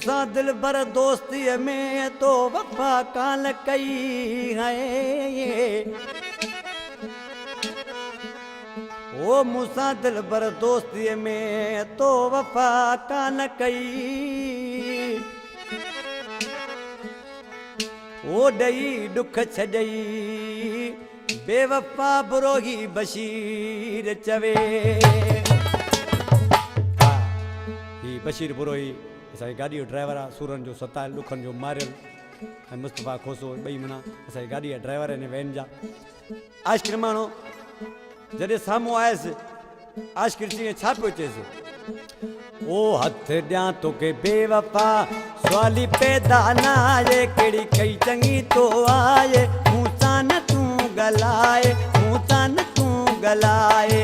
मूसा दिल भर दोस्ती में तो वफा कान कई है। ओ मूसा दिल भर दोस्ती में तो वफा कान कई। ओ डई दुख छॾई बेवफा बुरोही बशीर चवे। ही बशीर बुरोही असांजी गाॾी जो ड्राइवर आहे, सूरन जो सतायल ॾुखनि जो मारियल, ऐं मुस्तफ़ा खोसो ॿई माना असांजी गाॾी जा ड्राइवर आहिनि वैन जा। आशिक़ माण्हू जॾहिं साम्हूं आयसि आशिक़ चई छा पियो चएसि, ओ हथ ॾियां तोखे बेवफा सवाली पैदा न आए, कहिड़ी कई चङी तो आए, मूंसां न तूं ॻाल्हाए, मूंसां न तूं ॻाल्हाए।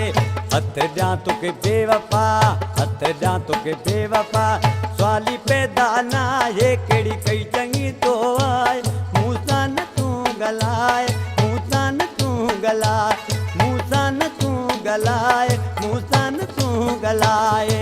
हथ ॾियां तोखे बेवफा, हथ ॾियां तोखे बेवफा सवाली पैदा न आए, कहिड़ी कई चङी तो आए, मूंसां न तूं ॻाल्हाए, मूंसां न तूं ॻाल्हाए, मूंसां न तूं ॻाल्हाए, मूंसां न तूं ॻाल्हाए।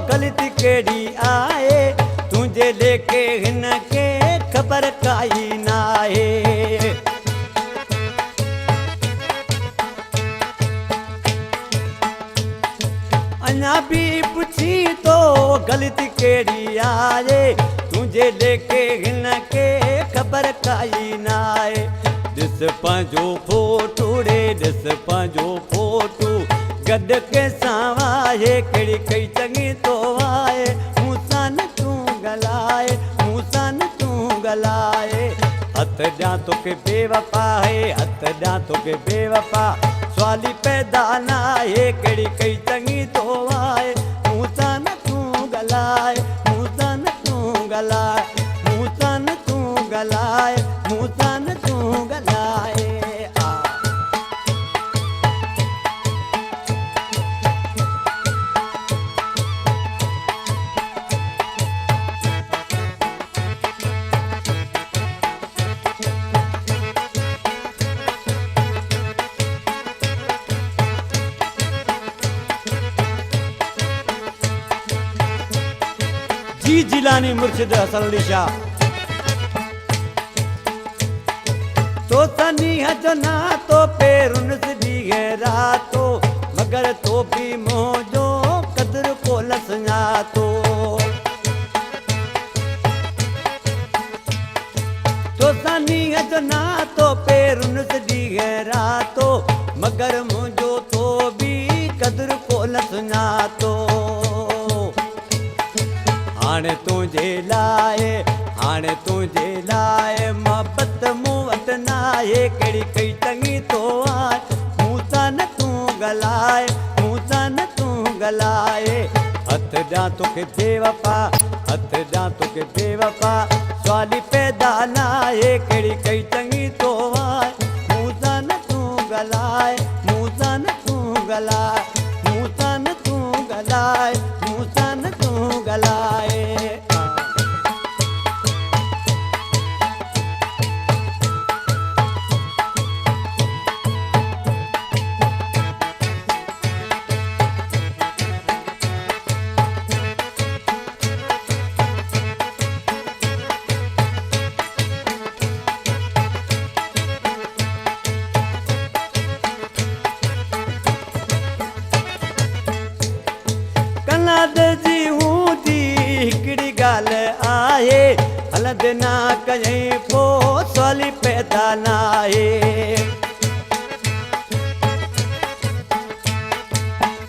गलती केड़ी आए तुझे लेके हिन के खबर काई ना है। अन्या भी पुछी तो गलती केड़ी आए तुझे लेके हिन के खबर काई ना है। दिस पंहिंजो फोटू रे, दिस पंहिंजो फोटू गड के सावाए, कहिड़ी कई चङी तो आए, मूंसां न तूं ॻाल्हाए, मूंसां न तूं ॻाल्हाए। हथ ॾियां तोखे बेवफा है, हथ ॾियां तोखे बेवफा सवाली पैदा न आए, कहिड़ी कई चङी तो आए, मूंसां न तूं ॻाल्हाए, मूंसां न तूं ॻाल्हाए, मूंसां न तूं ॻाल्हाए, मूंसां न तूं ॻाल्हाए। जी जिलानी मुर्शिद हसन अली शाह तो सनी हजना तो पेरुन दी है रातो, मगर तो भी मोजो कदर को लसना तो सनी हजना तो पेरुन दी है रातो, मगर मुझो तो भी कदर को लसना तो। हाणे तुझे लाए, हाणे तुझे लाए मोहब्बत मूं वटि न आहे, कहिड़ी कई चङी तो आए, मूंसां न तूं ॻाल्हाए, मूंसां न तूं ॻाल्हाए। हथ ॾियां तोखे बेवफा, हथ ॾियां तोखे बेवफा सवाली पैदा न आहे, कहिड़ी कई चङी तो आए, मूंसां न तूं ॻाल्हाए, मूंसां न तूं ॻाल्हाए, मूंसां न तूं ॻाल्हाए, मूंसां न तूं ॻाल्हाए। जी हूंदी हिकिड़ी ॻाल्हि आहे, हलद ना कयईं पोइ सवाली पैदा न आहे।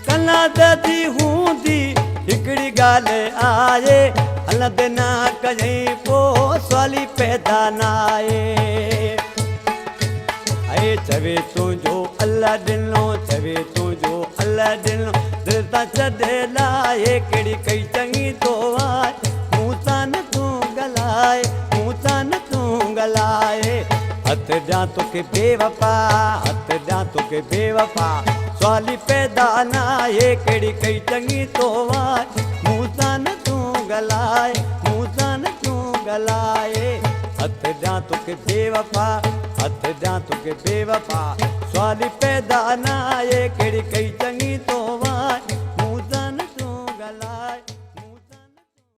कलाद जी हूंदी हिकिड़ी ॻाल्हि आहे, हलद ना कयईं पोइ सवाली पैदा न आहे। चवे तुंहिंजो अल्लाह ॾिनो, चवे तुंहिंजो अल्लाह ॾिनो, दिल तां छॾे लाए, कहिड़ी कई चङी तो आए, मूंसां न तूं ॻाल्हाए, गलाए हथ ॾियां तोखे बेवफा हथ ॾियां तोखे बेवफा सवाल ई पैदा न आहे कहिड़ी कई चङी तो वार मूं सां न तूं गलाए मूं सां न तूं गलाए हथ ॾियां तोखे बेवफा हथ ॾियां तोखे बेवफा सवाल ई पैदा न आहे कहिड़ी कई चङी तो